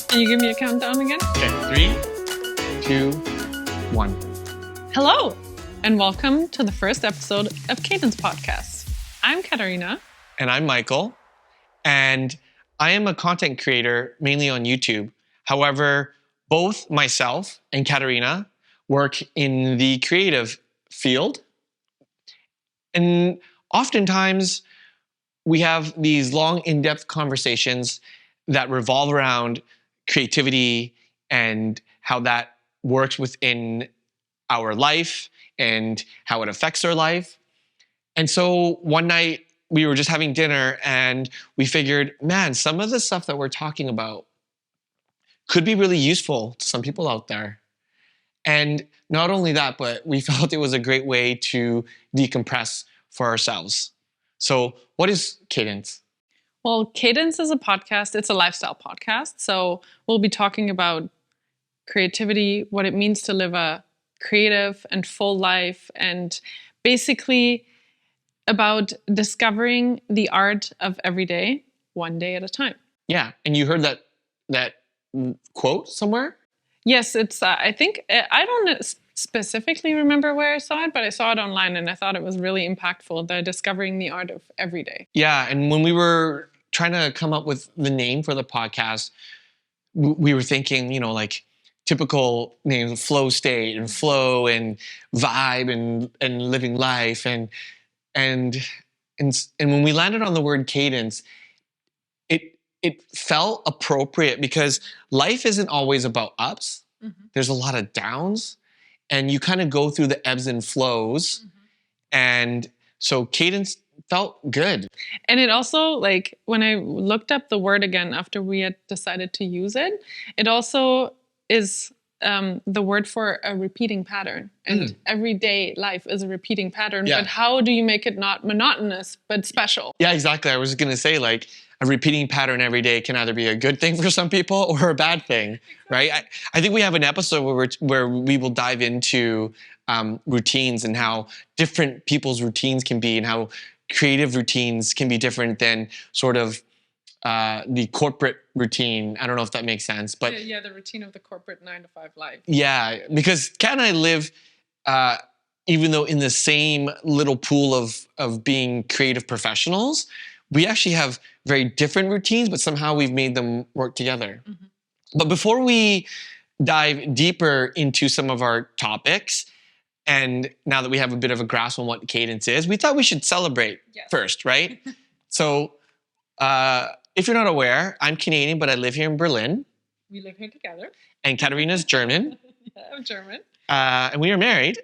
Can you give me a countdown again? Okay, 3, 2, 1. Hello, and welcome to the first episode of Cadence Podcast. I'm Katarina. And I'm Michael. And I am a content creator mainly on YouTube. However, both myself and Katarina work in the creative field. And oftentimes we have these long, in-depth conversations that revolve around creativity and how that works within our life and how it affects our life. And so one night we were just having dinner and we figured, man, some of the stuff that we're talking about could be really useful to some people out there. And not only that, but we felt it was a great way to decompress for ourselves. So what is Cadence? Well, Cadence is a podcast. It's a lifestyle podcast. So we'll be talking about creativity, what it means to live a creative and full life, and basically about discovering the art of every day, one day at a time. Yeah, and you heard that quote somewhere? Yes, it's, I think, I don't specifically remember where I saw it, but I saw it online and I thought it was really impactful, the discovering the art of every day. Yeah, and when we were trying to come up with the name for the podcast, we were thinking, like typical names, flow state and flow and vibe and living life. And when we landed on the word cadence, it felt appropriate because life isn't always about ups. Mm-hmm. There's a lot of downs, and you kind of go through the ebbs and flows. Mm-hmm. And so cadence felt good. And it also, like, when I looked up the word again after we had decided to use it, it also is the word for a repeating pattern. And everyday life is a repeating pattern. Yeah. But how do you make it not monotonous, but special? Yeah, exactly. I was going to say, like, a repeating pattern every day can either be a good thing for some people or a bad thing, right? I think we have an episode where we will dive into routines and how different people's routines can be and how creative routines can be different than sort of the corporate routine. I don't know if that makes sense, but yeah, the routine of the corporate 9-to-5 life. Yeah, because Kat and I live, even though in the same little pool of being creative professionals, we actually have very different routines, but somehow we've made them work together. Mm-hmm. But before we dive deeper into some of our topics, and now that we have a bit of a grasp on what cadence is, we thought we should celebrate first, right? So if you're not aware, I'm Canadian, but I live here in Berlin. We live here together. And Katarina's German. Yeah, I'm German. And we are married.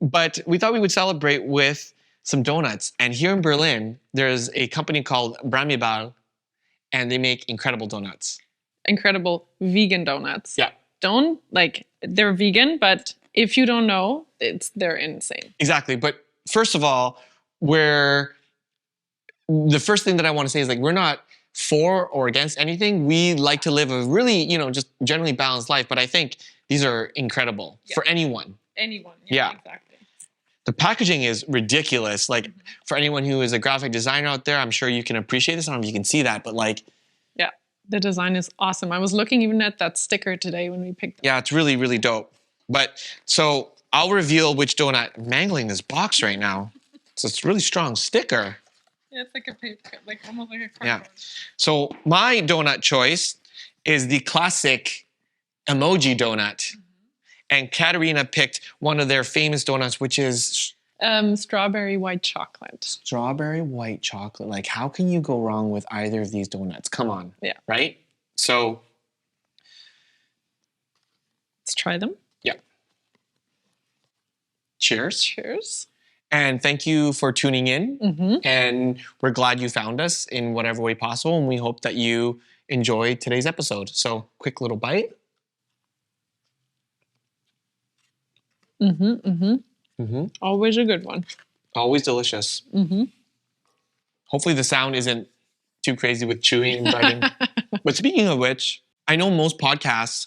But we thought we would celebrate with some donuts. And here in Berlin, there's a company called Bramibal, and they make incredible donuts. Incredible vegan donuts. Yeah. They're vegan, but if you don't know, they're insane. Exactly. But first of all, the first thing that I want to say is, like, we're not for or against anything. We like to live a really, just generally balanced life. But I think these are incredible for anyone. Anyone. Yeah, exactly. The packaging is ridiculous. Like, for anyone who is a graphic designer out there, I'm sure you can appreciate this. I don't know if you can see that, but yeah, the design is awesome. I was looking even at that sticker today when we picked it. Yeah, it's really, really dope. But so I'll reveal which donut. I'm mangling this box right now. So it's a really strong sticker. Yeah, it's like a paper, almost like a cardboard. Yeah. So my donut choice is the classic emoji donut. Mm-hmm. And Katarina picked one of their famous donuts, which is strawberry white chocolate. Strawberry white chocolate. Like, how can you go wrong with either of these donuts? Come on. Yeah. Right? So let's try them. Yeah. Cheers. Cheers. And thank you for tuning in. Mm-hmm. And we're glad you found us in whatever way possible. And we hope that you enjoyed today's episode. So, quick little bite. Always a good one. Always delicious. Hopefully the sound isn't too crazy with chewing and biting. But speaking of which, I know most podcasts,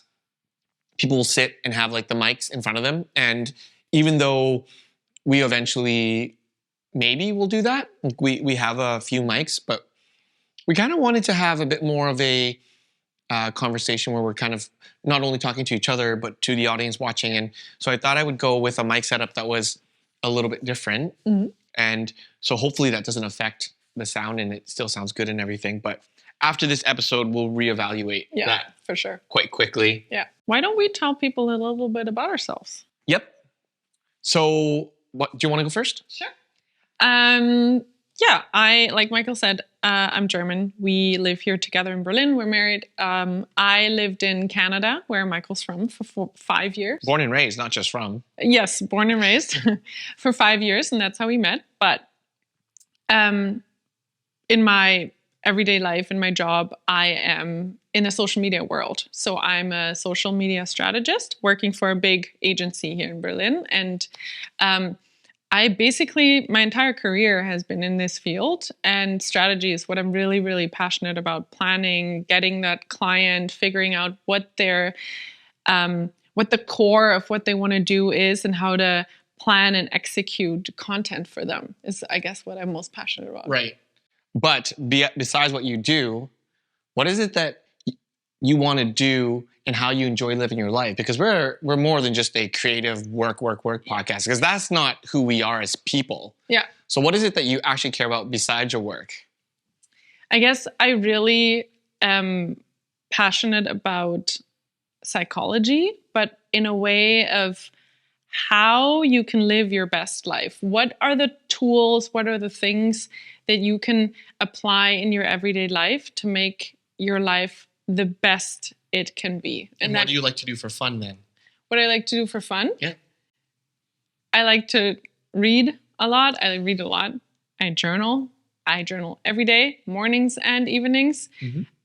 people will sit and have the mics in front of them. And even though we eventually maybe will do that, we have a few mics, but we kind of wanted to have a bit more of a conversation where we're kind of not only talking to each other, but to the audience watching. And so I thought I would go with a mic setup that was a little bit different. And so hopefully that doesn't affect the sound and it still sounds good and everything. But after this episode, we'll reevaluate that for sure. quite quickly. Yeah. Why don't we tell people a little bit about ourselves? Yep. So what do you want to go first? Sure. Yeah, like Michael said, I'm German. We live here together in Berlin. We're married. I lived in Canada, where Michael's from, for 5 years. Born and raised, not just from. Yes, born and raised for 5 years, and that's how we met. But in my everyday life, in my job, I am in a social media world. So I'm a social media strategist working for a big agency here in Berlin. And I basically, my entire career has been in this field, and strategy is what I'm really, really passionate about. Planning, getting that client, figuring out what their, what the core of what they want to do is, and how to plan and execute content for them is, I guess, what I'm most passionate about. Right. But besides what you do, what is it that you want to do and how you enjoy living your life? Because we're more than just a creative work podcast, because that's not who we are as people. Yeah. So what is it that you actually care about besides your work? I guess I really am passionate about psychology, but in a way of how you can live your best life. What are the tools? What are the things that you can apply in your everyday life to make your life the best it can be? And what do you like to do for fun then? What I like to do for fun? Yeah. I like to read a lot. I read a lot. I journal. I journal every day, mornings and evenings.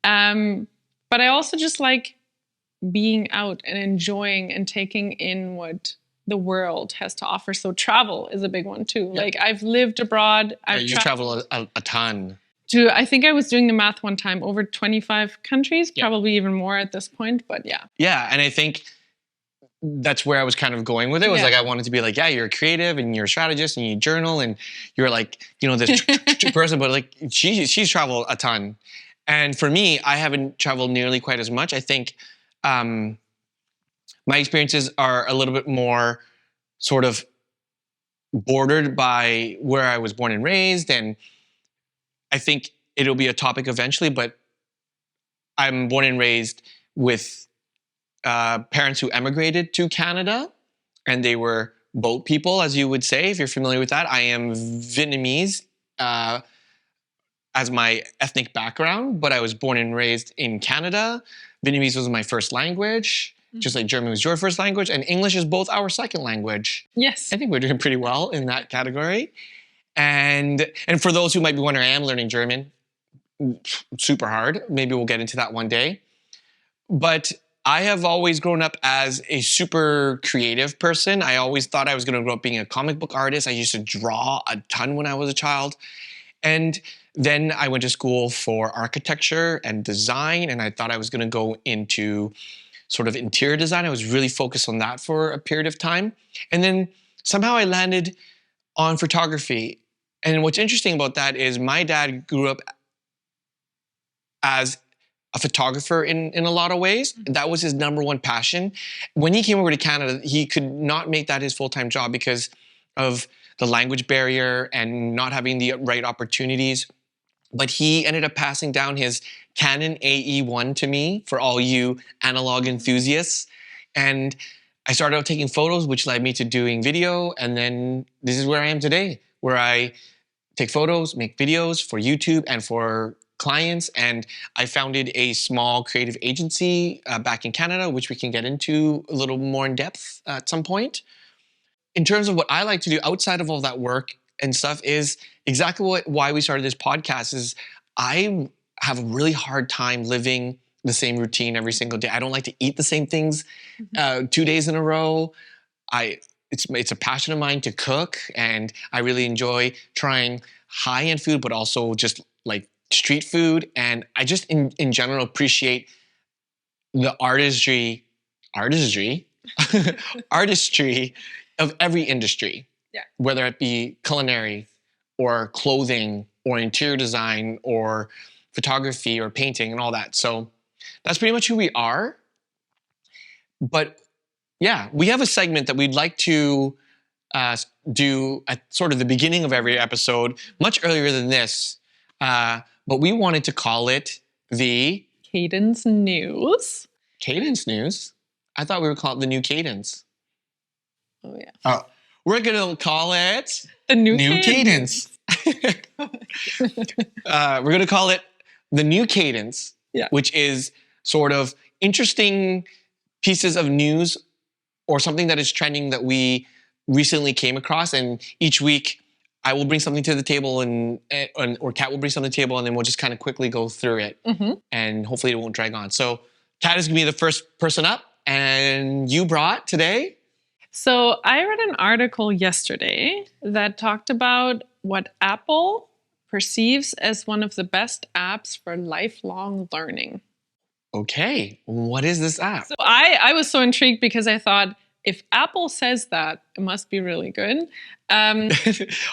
But I also just like being out and enjoying and taking in what the world has to offer. So travel is a big one too. Yeah. Like I've lived abroad. You travel a ton. I think I was doing the math one time, over 25 countries, probably even more at this point, but yeah. Yeah, and I think that's where I was kind of going with it. It was like, I wanted to be like, yeah, you're a creative and you're a strategist and you journal and you're like, you know, this person, but like she's traveled a ton. And for me, I haven't traveled nearly quite as much. I think my experiences are a little bit more sort of bordered by where I was born and raised. And I think it'll be a topic eventually, but I'm born and raised with parents who emigrated to Canada, and they were boat people, as you would say, if you're familiar with that. I am Vietnamese as my ethnic background, but I was born and raised in Canada. Vietnamese was my first language, just like German was your first language, and English is both our second language. Yes. I think we're doing pretty well in that category. And for those who might be wondering, I am learning German, super hard. Maybe we'll get into that one day. But I have always grown up as a super creative person. I always thought I was going to grow up being a comic book artist. I used to draw a ton when I was a child. And then I went to school for architecture and design, and I thought I was going to go into sort of interior design. I was really focused on that for a period of time. And then somehow I landed on photography. And what's interesting about that is my dad grew up as a photographer in a lot of ways. That was his number one passion. When he came over to Canada, he could not make that his full-time job because of the language barrier and not having the right opportunities. But he ended up passing down his Canon AE1 to me for all you analog enthusiasts. And I started out taking photos, which led me to doing video. And then this is where I am today, where I take photos, make videos for YouTube and for clients. And I founded a small creative agency back in Canada, which we can get into a little more in depth at some point. In terms of what I like to do outside of all that work and stuff is exactly why we started this podcast is I have a really hard time living the same routine every single day. I don't like to eat the same things 2 days in a row. It's a passion of mine to cook, and I really enjoy trying high-end food, but also just like street food. And I just in general appreciate the artistry of every industry, whether it be culinary or clothing or interior design or photography or painting and all that. So That's pretty much who we are. But yeah, we have a segment that we'd like to do at sort of the beginning of every episode, much earlier than this. But we wanted to call it the Cadence News. Cadence News. I thought we would call it the new Cadence. Oh, yeah. Oh, we're going to call it The new Cadence. We're going to call it the new Cadence, which is sort of interesting pieces of news or something that is trending that we recently came across. And each week I will bring something to the table or Kat will bring something to the table, and then we'll just kind of quickly go through it. And hopefully it won't drag on. So Kat is going to be the first person up, and you brought today? So I read an article yesterday that talked about what Apple perceives as one of the best apps for lifelong learning. Okay, what is this app? So I was so intrigued because I thought, if Apple says that, it must be really good.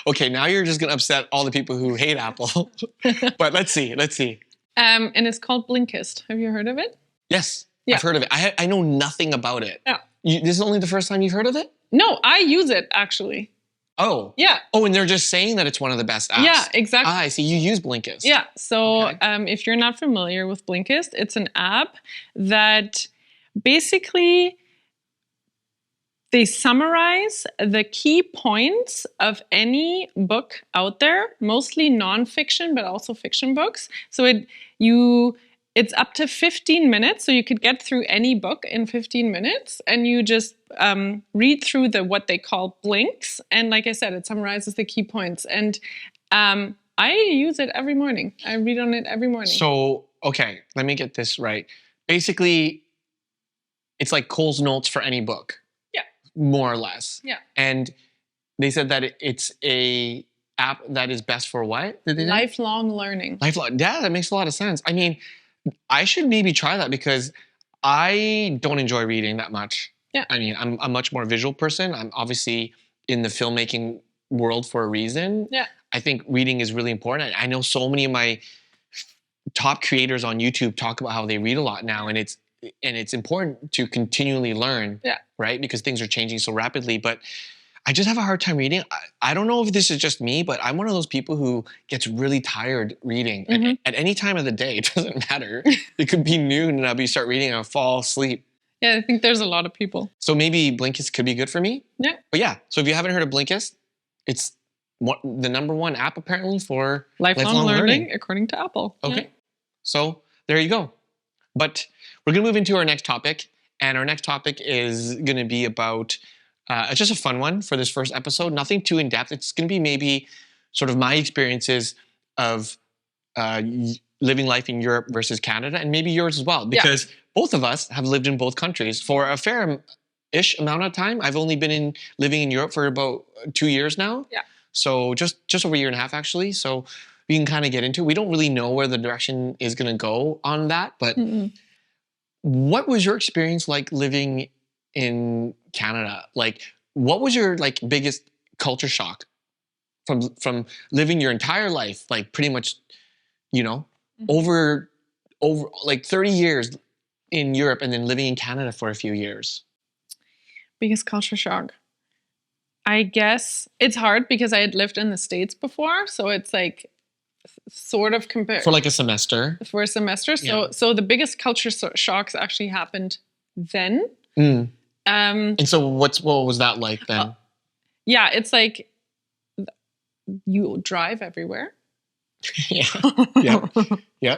Okay, now you're just going to upset all the people who hate Apple. But let's see. And it's called Blinkist. Have you heard of it? Yes, Yeah. I've heard of it. I know nothing about it. Yeah. This is only the first time you've heard of it? No, I use it, actually. Oh. Yeah. Oh, and they're just saying that it's one of the best apps. Yeah, exactly. I see. You use Blinkist. Yeah. So Okay. if you're not familiar with Blinkist, it's an app that basically they summarize the key points of any book out there, mostly nonfiction, but also fiction books. So it's up to 15 minutes, so you could get through any book in 15 minutes, and you just read through what they call blinks. And like I said, it summarizes the key points. And I use it every morning. I read on it every morning. So, okay, let me get this right. Basically, it's like Cole's Notes for any book. Yeah. More or less. Yeah. And they said that it's a app that is best for what? Did they say? Lifelong learning. Lifelong. Yeah, that makes a lot of sense. I mean, I should maybe try that because I don't enjoy reading that much. Yeah. I mean, I'm a much more visual person. I'm obviously in the filmmaking world for a reason. Yeah. I think reading is really important. I know so many of my top creators on YouTube talk about how they read a lot now, and it's important to continually learn. Yeah. Right? Because things are changing so rapidly. But I just have a hard time reading. I don't know if this is just me, but I'm one of those people who gets really tired reading. At any time of the day, it doesn't matter. It could be noon and start reading and I'll fall asleep. Yeah, I think there's a lot of people. So maybe Blinkist could be good for me. Yeah. But yeah, so if you haven't heard of Blinkist, it's the number one app apparently for Lifelong learning, according to Apple. Okay. Yeah. So there you go. But we're going to move into our next topic. And our next topic is going to be about just a fun one for this first episode. Nothing too in-depth. It's going to be maybe sort of my experiences of living life in Europe versus Canada, and maybe yours as well. Because both of us have lived in both countries for a fair-ish amount of time. I've only been living in Europe for about 2 years now. Yeah. So just over a year and a half, actually. So we can kind of get into it. We don't really know where the direction is going to go on that. But what was your experience like living in Canada? Like, what was your biggest culture shock from living your entire life, like pretty much, over like 30 years in Europe and then living in Canada for a few years? Biggest culture shock. I guess it's hard because I had lived in the States before, so it's like sort of compared For like a semester. For a semester. So the biggest culture shocks actually happened then. And so what was that like then? Yeah, it's like you drive everywhere. Yeah,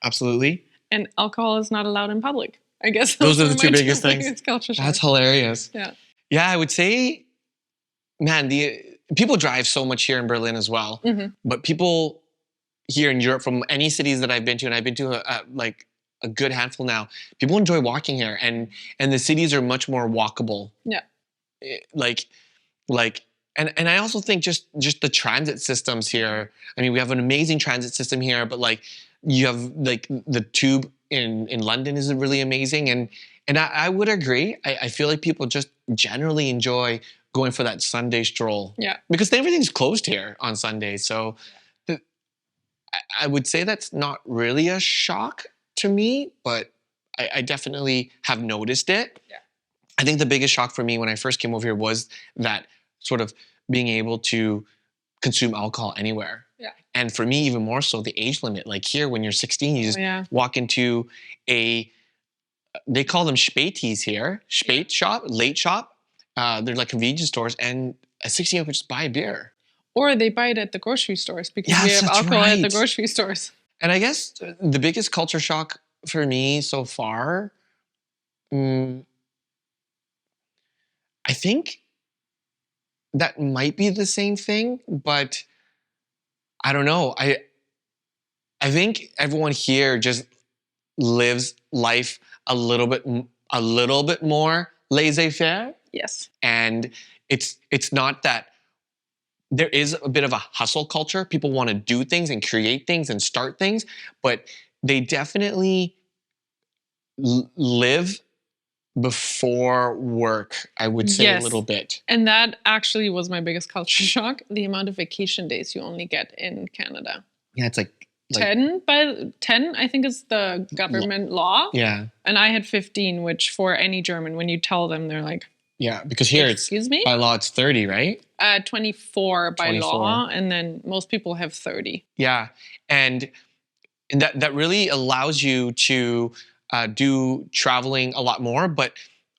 absolutely. And alcohol is not allowed in public. I guess those are the two biggest things. Culture shocks. That's hilarious. Yeah, I would say, man, people drive so much here in Berlin as well. But people here in Europe, from any cities that I've been to, and I've been to a good handful now, people enjoy walking here, and the cities are much more walkable. Yeah. And I also think just the transit systems here. I mean, we have an amazing transit system here, but you have the tube in London is really amazing, and I would agree. I feel like people just generally enjoy going for that Sunday stroll. Yeah. Because everything's closed here on Sundays, so I would say that's not really a shock to me, but I definitely have noticed it. Yeah. I think the biggest shock for me when I first came over here was that sort of being able to consume alcohol anywhere. Yeah. And for me, even more so, the age limit. Like here, when you're 16, you just walk into they call them spätis here, spät shop, late shop. They're like convenience stores, and a 16-year-old could just buy a beer. Or they buy it at the grocery stores because we have alcohol at the grocery stores. And I guess the biggest culture shock for me so far, I think that might be the same thing, but I don't know. I think everyone here just lives life a little bit more laissez-faire. Yes. And it's not that there is a bit of a hustle culture. People want to do things and create things and start things, but they definitely live before work, I would say a little bit. And that actually was my biggest culture shock, the amount of vacation days you only get in Canada. Yeah, it's like 10, I think is the government law. Yeah. And I had 15, which for any German, when you tell them, they're like, yeah, because here excuse me? By law it's 30, right? 24 by law, and then most people have 30. Yeah, and that really allows you to do traveling a lot more, but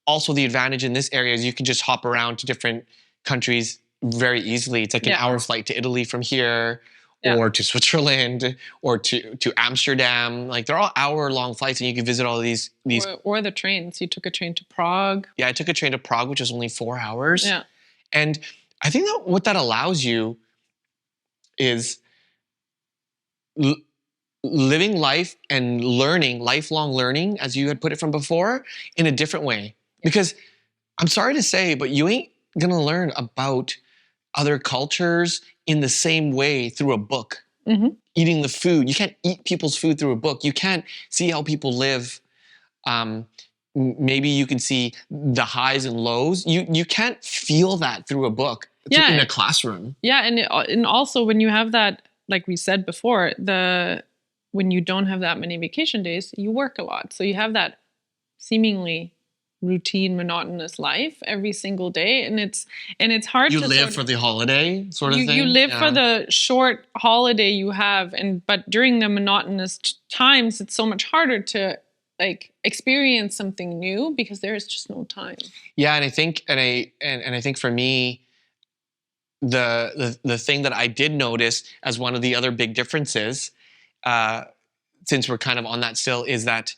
also the advantage in this area is you can just hop around to different countries very easily. It's like an hour flight to Italy from here, or to Switzerland, or to Amsterdam. Like they're all hour-long flights, and you can visit all these. Or the trains. You took a train to Prague. Yeah, I took a train to Prague, which was only 4 hours. Yeah, and I think that what that allows you is living life and learning, lifelong learning, as you had put it from before, in a different way. Because I'm sorry to say, but you ain't gonna learn about other cultures in the same way through a book. Mm-hmm. Eating the food. You can't eat people's food through a book. You can't see how people live. Maybe you can see the highs and lows. You can't feel that through a book. In a classroom. Yeah, and also when you have that, like we said before, when you don't have that many vacation days, you work a lot. So you have that seemingly routine, monotonous life every single day, and it's hard. You live for the holiday sort of thing. You live for the short holiday you have, but during the monotonous times, it's so much harder to like experience something new because there is just no time. Yeah, and I think for me, the thing that I did notice as one of the other big differences, since we're kind of on that still, is that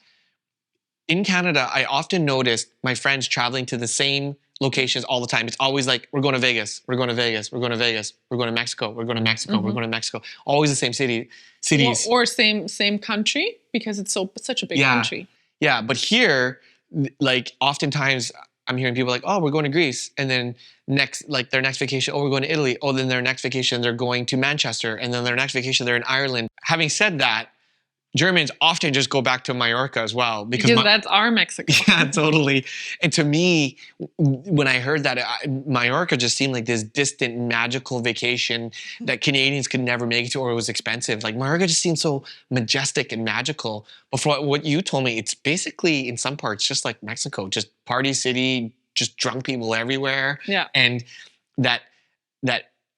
in Canada, I often noticed my friends traveling to the same locations all the time. It's always like, we're going to Vegas, we're going to Vegas, we're going to Vegas, we're going to Mexico, we're going to Mexico, we're going to Mexico. Always the same cities. Or same country, because it's such a big country. Yeah, but here, like oftentimes I'm hearing people like, oh, we're going to Greece. And then their next vacation, oh, we're going to Italy. Oh, then their next vacation, they're going to Manchester. And then their next vacation, they're in Ireland. Having said that, Germans often just go back to Mallorca as well. Because that's our Mexico. Yeah, totally. And to me, when I heard that, Mallorca just seemed like this distant, magical vacation that Canadians could never make it to, or it was expensive. Like Mallorca just seemed so majestic and magical. But for what you told me, it's basically, in some parts, just like Mexico. Just party city, just drunk people everywhere. Yeah. And that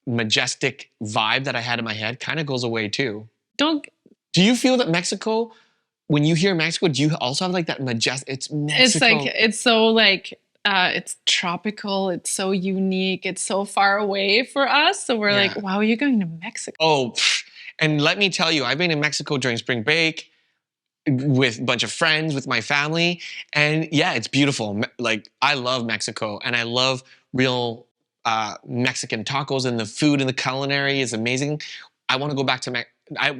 majestic vibe that I had in my head kind of goes away too. Do you feel that Mexico, when you hear Mexico, do you also have like that majestic, it's Mexico? It's tropical, it's so unique, it's so far away for us. So we're like, wow, you're going to Mexico. Oh, and let me tell you, I've been in Mexico during spring break with a bunch of friends, with my family. And yeah, it's beautiful. Like I love Mexico, and I love real Mexican tacos, and the food and the culinary is amazing. I want to go back to I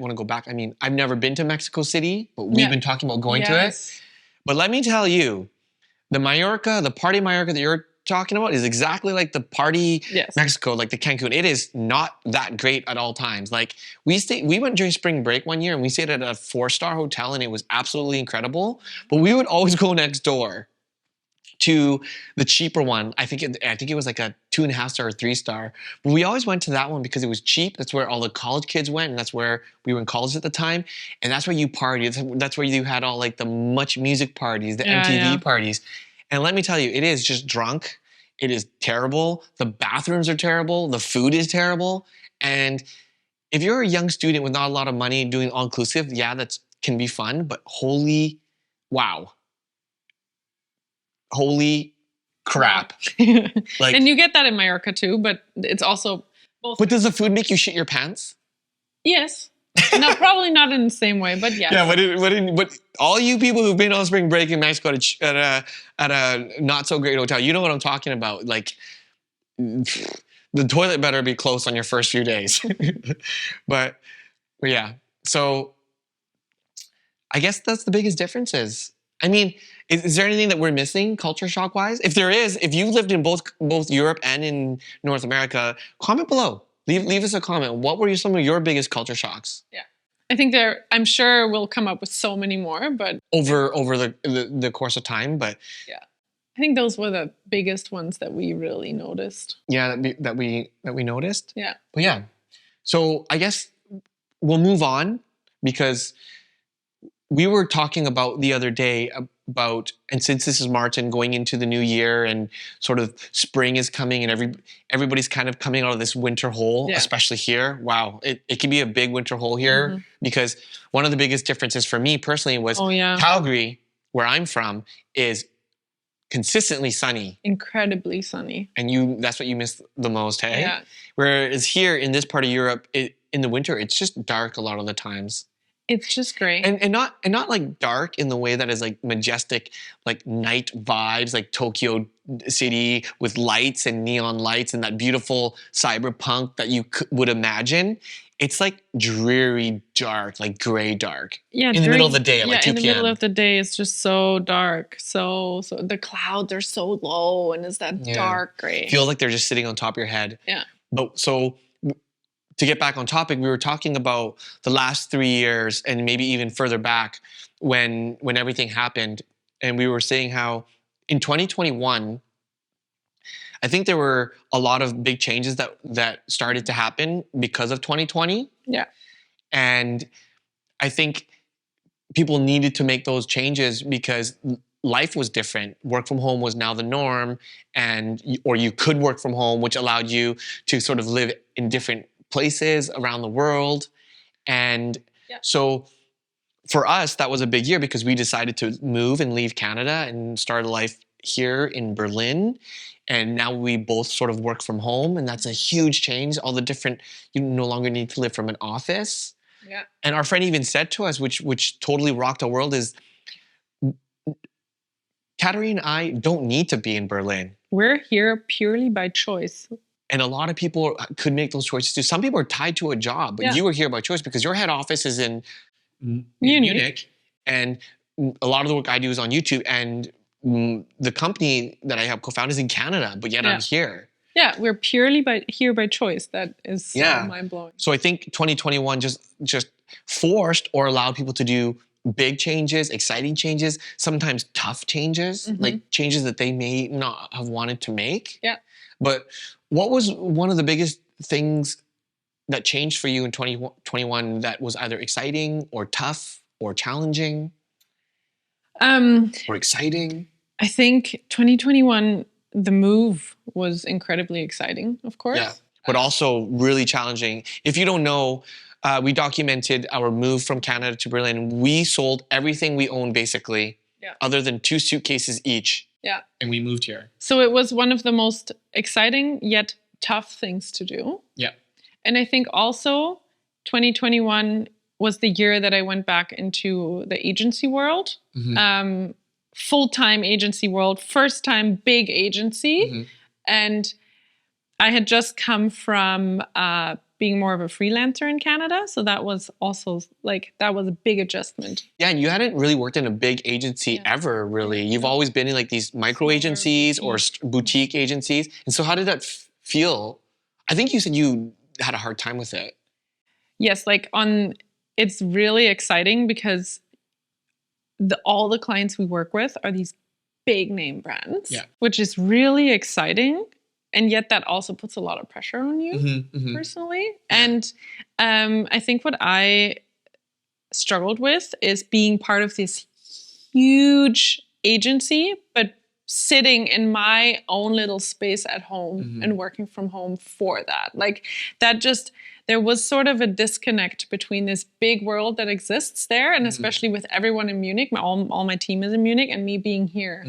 mean, I've never been to Mexico City, but we've been talking about going to it. But let me tell you, the party Mallorca that you're talking about is exactly like the party Mexico, like the Cancun. It is not that great at all times. Like we went during spring break one year, and we stayed at a 4-star hotel, and it was absolutely incredible. But we would always go next door to the cheaper one. I think it was like a 2.5 star or 3 star. But we always went to that one because it was cheap. That's where all the college kids went, and that's where we were in college at the time. And that's where you partied. That's where you had all like the Much Music parties, the MTV parties. And let me tell you, it is just drunk. It is terrible. The bathrooms are terrible. The food is terrible. And if you're a young student with not a lot of money doing all-inclusive, yeah, that can be fun. But holy wow. Holy crap. Like, and you get that in Mallorca too, but it's also both. But does the food make you shit your pants? Yes. No, probably not in the same way, but yes. Yeah, but all you people who've been on spring break in Mexico at a not so great hotel, you know what I'm talking about. Like, the toilet better be close on your first few days. but yeah, so I guess that's the biggest differences. I mean, is there anything that we're missing culture shock wise? If there is, if you've lived in both Europe and in North America, comment below. Leave us a comment. What were some of your biggest culture shocks? Yeah, I think I'm sure we'll come up with so many more, but over the course of time. But yeah, I think those were the biggest ones that we really noticed. Yeah, that we noticed. Yeah. But yeah, so I guess we'll move on because we were talking about the other day about, and since this is March and going into the new year and sort of spring is coming and everybody's kind of coming out of this winter hole, especially here. Wow, it can be a big winter hole here because one of the biggest differences for me personally was Calgary, where I'm from, is consistently sunny. Incredibly sunny. And that's what you miss the most, hey? Yeah. Whereas here in this part of Europe, in the winter, it's just dark a lot of the times. It's just great. And not like dark in the way that is like majestic, like night vibes, like Tokyo City with lights and neon lights and that beautiful cyberpunk that you would imagine. It's like dreary dark, like gray dark. Yeah, in the middle of the day at like 2 p.m. in the middle of the day, it's just so dark. So the clouds are so low and it's that dark gray. Feels like they're just sitting on top of your head. Yeah. But so to get back on topic, we were talking about the last 3 years and maybe even further back when everything happened. And we were saying how in 2021, I think there were a lot of big changes that started to happen because of 2020. Yeah. And I think people needed to make those changes because life was different. Work from home was now the norm, or you could work from home, which allowed you to sort of live in different places around the world. And so for us, that was a big year because we decided to move and leave Canada and start a life here in Berlin. And now we both sort of work from home, and that's a huge change. All the different, you no longer need to live from an office. Yeah. And our friend even said to us, which totally rocked our world, is Katarina and I don't need to be in Berlin. We're here purely by choice. And a lot of people could make those choices too. Some people are tied to a job, but you were here by choice because your head office is in Munich. And a lot of the work I do is on YouTube. And the company that I help co-found is in Canada, but yet I'm here. Yeah, we're purely here by choice. That is so mind-blowing. So I think 2021 just forced or allowed people to do big changes, exciting changes, sometimes tough changes, like changes that they may not have wanted to make. Yeah. But what was one of the biggest things that changed for you in 2021 that was either exciting or tough or challenging? Or exciting? I think 2021, the move was incredibly exciting, of course. Yeah, but also really challenging. If you don't know, we documented our move from Canada to Berlin. We sold everything we owned basically, other than 2 suitcases each. Yeah. And we moved here. So it was one of the most exciting yet tough things to do. Yeah. And I think also 2021 was the year that I went back into the agency world. Full-time agency world, first time big agency. And I had just come from being more of a freelancer in Canada. So that was also that was a big adjustment. Yeah, and you hadn't really worked in a big agency ever, really. You've always been in like these micro agencies or boutique agencies. And so how did that feel? I think you said you had a hard time with it. Yes, it's really exciting because all the clients we work with are these big name brands, Yeah. which is really exciting. And yet that also puts a lot of pressure on you personally. Yeah. And I think what I struggled with is being part of this huge agency, but sitting in my own little space at home and working from home for that. Like that just, there was sort of a disconnect between this big world that exists there, and especially with everyone in Munich, all my team is in Munich, and me being here.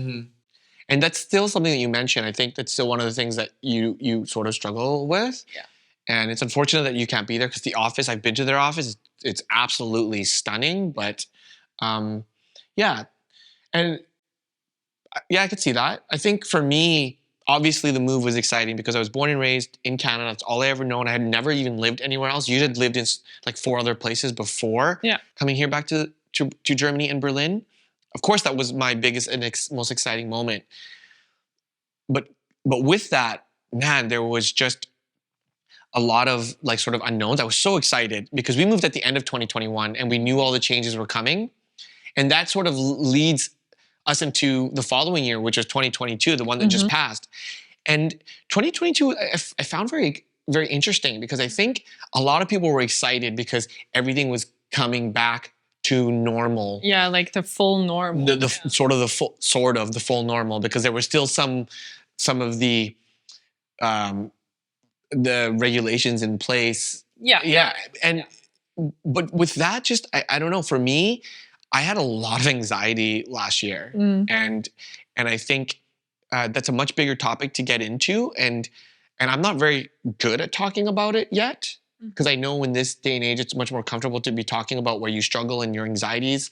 And that's still something that you mentioned. I think that's still one of the things that you sort of struggle with. Yeah. And it's unfortunate that you can't be there because the office, I've been to their office, it's absolutely stunning. But yeah. And yeah, I could see that. I think for me, obviously the move was exciting because I was born and raised in Canada. That's all I ever known. I had never even lived anywhere else. You had lived in like 4 other places before coming here back to Germany and Berlin. Of course, that was my biggest and most exciting moment. But with that, man, there was just a lot of like sort of unknowns. I was so excited because we moved at the end of 2021 and we knew all the changes were coming. And that sort of leads us into the following year, which was 2022, the one that just passed. And 2022, I found very, very interesting because I think a lot of people were excited because everything was coming back to normal. Yeah, like the full normal. The full normal, because there were still some of the regulations in place. Yeah. And but with that, just I don't know. For me, I had a lot of anxiety last year, and I think that's a much bigger topic to get into, and I'm not very good at talking about it yet. Because I know in this day and age, it's much more comfortable to be talking about where you struggle and your anxieties.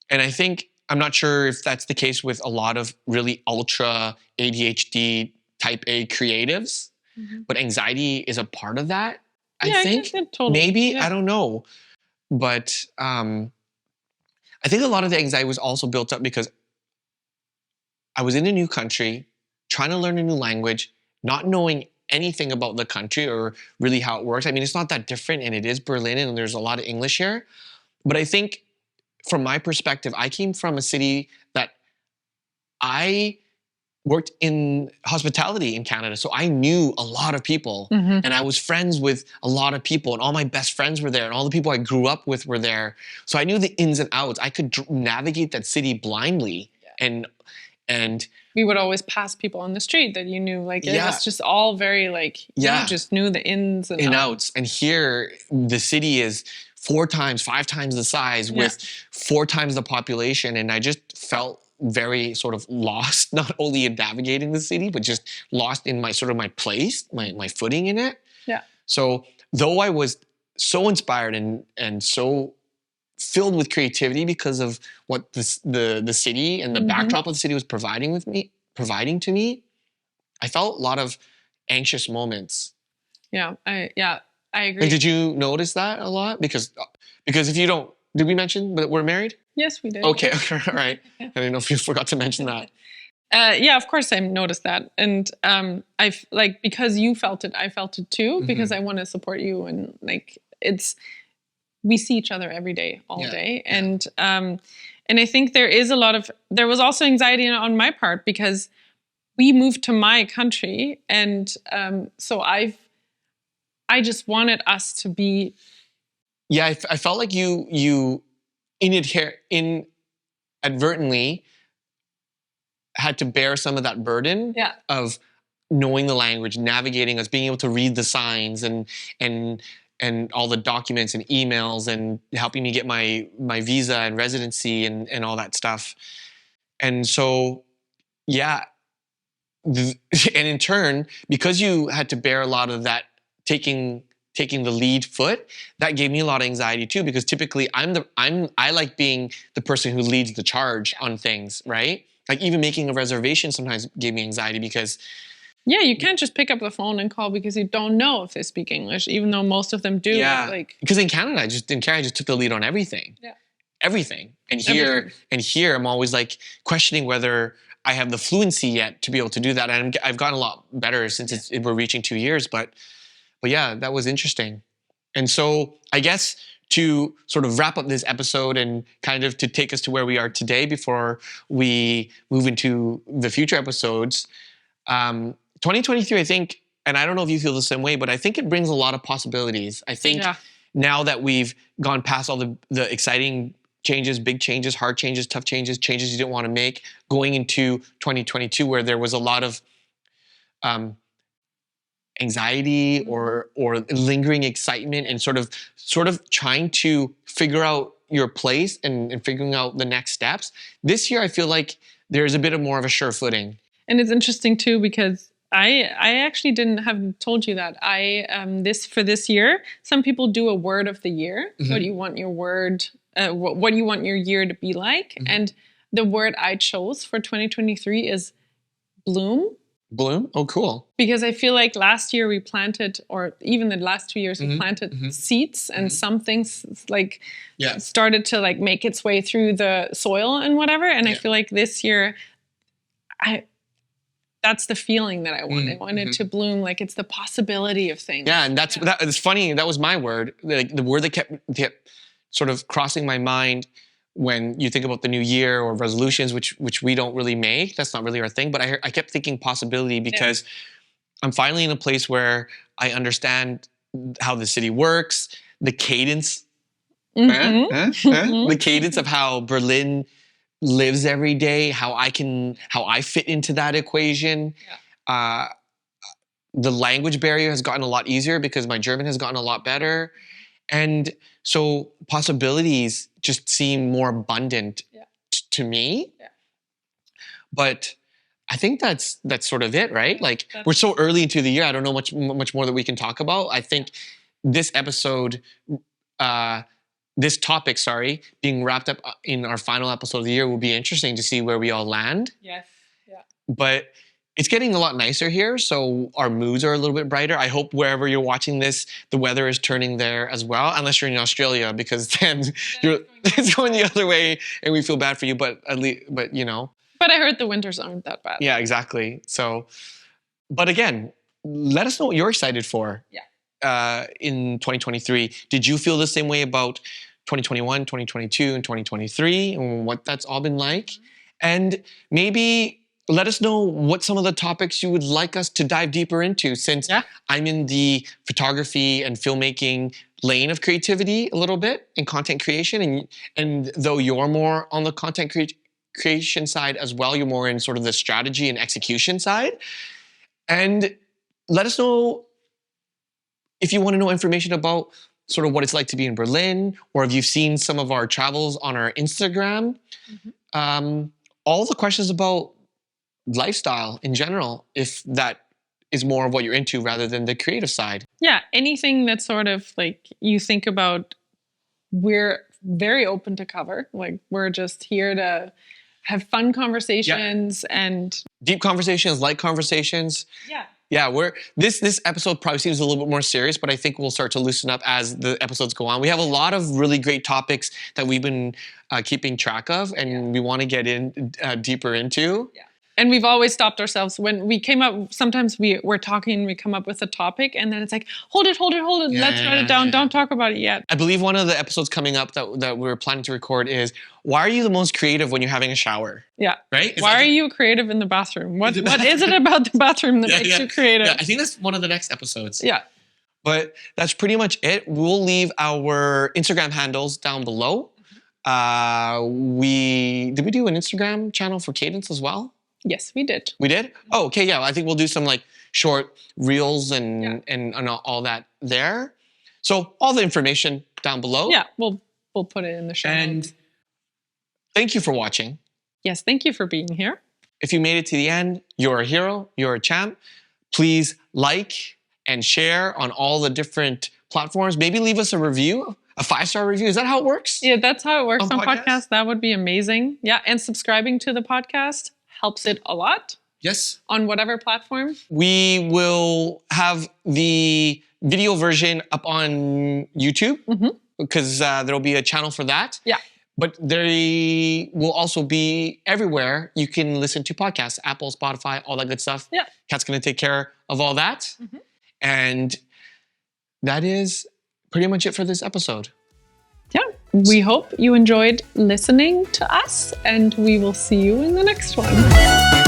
And I think, I'm not sure if that's the case with a lot of really ultra ADHD type A creatives, but anxiety is a part of that. I think totally. Maybe, I don't know. But I think a lot of the anxiety was also built up because I was in a new country, trying to learn a new language, not knowing anything about the country or really how it works. I mean, it's not that different, and it is Berlin and there's a lot of English here. But I think from my perspective, I came from a city that I worked in hospitality in Canada. So I knew a lot of people and I was friends with a lot of people, and all my best friends were there and all the people I grew up with were there. So I knew the ins and outs. I could navigate that city blindly. And we would always pass people on the street that you knew. Like it was just all very like, you just knew the ins and outs. And here, the city is 4 times, 5 times the size with 4 times the population. And I just felt very sort of lost, not only in navigating the city, but just lost in my sort of my place, my footing in it. Yeah. So though I was so inspired and so filled with creativity because of what the city and the backdrop of the city was providing to me, I felt a lot of anxious moments. Yeah, I agree. Like, did you notice that a lot? Because if you don't, did we mention that we're married? Yes, we did. Okay, all right. I didn't know if you forgot to mention that. Yeah, of course I noticed that. And I've like, because you felt it, I felt it too, because I want to support you. And like, we see each other every day, all day. And I think there was also anxiety on my part because we moved to my country. And so I just wanted us to be. Yeah, I felt like you inadvertently had to bear some of that burden of knowing the language, navigating us, being able to read the signs and all the documents and emails and helping me get my visa and residency and all that stuff. And so, yeah. And in turn, because you had to bear a lot of that taking the lead foot, that gave me a lot of anxiety too, because typically I like being the person who leads the charge on things, right? Like even making a reservation sometimes gave me anxiety because you can't just pick up the phone and call because you don't know if they speak English, even though most of them do. Yeah, like because in Canada, I just took the lead on everything. Yeah, everything. And here, I'm always like questioning whether I have the fluency yet to be able to do that. And I've gotten a lot better since we're reaching 2 years. But yeah, that was interesting. And so I guess to sort of wrap up this episode and kind of to take us to where we are today before we move into the future episodes, 2023, I think, and I don't know if you feel the same way, but I think it brings a lot of possibilities. I think now that we've gone past all the exciting changes, big changes, hard changes, tough changes, changes you didn't want to make, going into 2022 where there was a lot of anxiety or lingering excitement and sort of trying to figure out your place and figuring out the next steps. This year, I feel like there's a bit of more of a sure footing. And it's interesting too, because I actually didn't have told you that. For this year, some people do a word of the year. What do you want your word, what do you want your year to be like? And the word I chose for 2023 is bloom. Bloom? Oh, cool. Because I feel like last year we planted, or even the last 2 years, we planted seeds, and some things like started to like make its way through the soil and whatever. And I feel like this year, that's the feeling that I wanted. I wanted to bloom, like it's the possibility of things. Yeah, and it's funny. That was my word. Like the word that kept sort of crossing my mind when you think about the new year or resolutions, which we don't really make. That's not really our thing. But I kept thinking possibility because I'm finally in a place where I understand how the city works, the cadence, the cadence of how Berlin lives every day, how I fit into that equation. The language barrier has gotten a lot easier because my German has gotten a lot better. And so possibilities just seem more abundant to me. But I think that's sort of it, right? Like we're so early into the year. I don't know much more that we can talk about. I think this episode, this topic, being wrapped up in our final episode of the year will be interesting to see where we all land. Yes. Yeah. But it's getting a lot nicer here, so our moods are a little bit brighter. I hope wherever you're watching this, the weather is turning there as well, unless you're in Australia, because then it's going the other way, and we feel bad for you. But you know. But I heard the winters aren't that bad. Yeah, exactly. So, but again, let us know what you're excited for. In 2023, did you feel the same way about 2021, 2022, and 2023, and what that's all been like? And maybe let us know what some of the topics you would like us to dive deeper into, since I'm in the photography and filmmaking lane of creativity a little bit in content creation. And though you're more on the content creation side as well, you're more in sort of the strategy and execution side. And let us know if you want to know information about sort of what it's like to be in Berlin, or if you've seen some of our travels on our Instagram. All the questions about lifestyle in general, if that is more of what you're into rather than the creative side. Yeah, anything that sort of like you think about, we're very open to cover. Like we're just here to have fun conversations and deep conversations, light conversations. Yeah, this episode probably seems a little bit more serious, but I think we'll start to loosen up as the episodes go on. We have a lot of really great topics that we've been keeping track of, and we want to get in deeper into. And we've always stopped ourselves when we came up. Sometimes we're talking, we come up with a topic, and then it's like, hold it. Let's write it down. Don't talk about it yet. I believe one of the episodes coming up that we're planning to record is, why are you the most creative when you're having a shower? Yeah. Right? Why are you creative in the bathroom? What is it about the bathroom that makes you creative? Yeah, I think that's one of the next episodes. Yeah. But that's pretty much it. We'll leave our Instagram handles down below. Did we do an Instagram channel for Cadence as well? Yes, we did. We did? Oh, okay, yeah. I think we'll do some like short reels and all that there. So all the information down below. Yeah, we'll put it in the show notes. Thank you for watching. Yes, thank you for being here. If you made it to the end, you're a hero, you're a champ. Please like and share on all the different platforms. Maybe leave us a review, a 5-star review. Is that how it works? Yeah, that's how it works on podcasts. That would be amazing. Yeah, and subscribing to the podcast helps it a lot. Yes. On whatever platform. We will have the video version up on YouTube because there'll be a channel for that. Yeah. But they will also be everywhere you can listen to podcasts, Apple, Spotify, all that good stuff. Yeah. Kat's going to take care of all that. And that is pretty much it for this episode. Yeah, we hope you enjoyed listening to us, and we will see you in the next one.